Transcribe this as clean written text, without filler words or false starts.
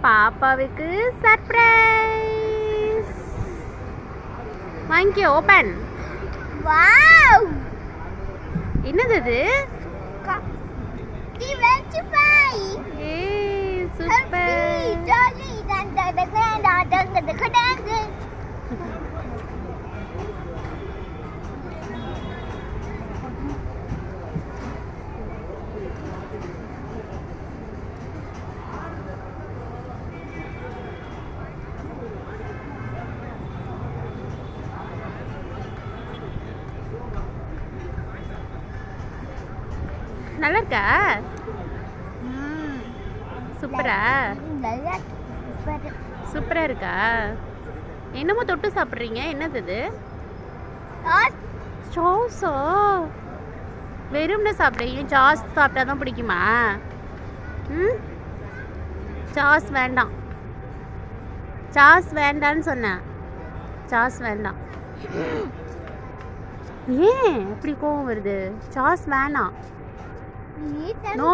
பாப்பாவுக்கு சர்ப்ரைஸ். வாங்கிக்கோ, open. Wow, என்னது இது? ஏய், சூப்பர். நல்லா இருக்கா? சூப்பரா சூப்பரா இருக்கா? என்னமோ தொட்டு சாப்பிட்றீங்க, என்னது இது? சாஸா? வெறும்னு சாப்பிட்றீங்க? சாஸ் சாப்பிட்டா தான் பிடிக்குமா? ம், சாஸ் வேண்டாம், சாஸ் வேண்டான்னு சொன்னேன். சாஸ் வேண்டாம். ஏன் இப்படி கோவம் வருது? சாஸ் வேணாம். நோ.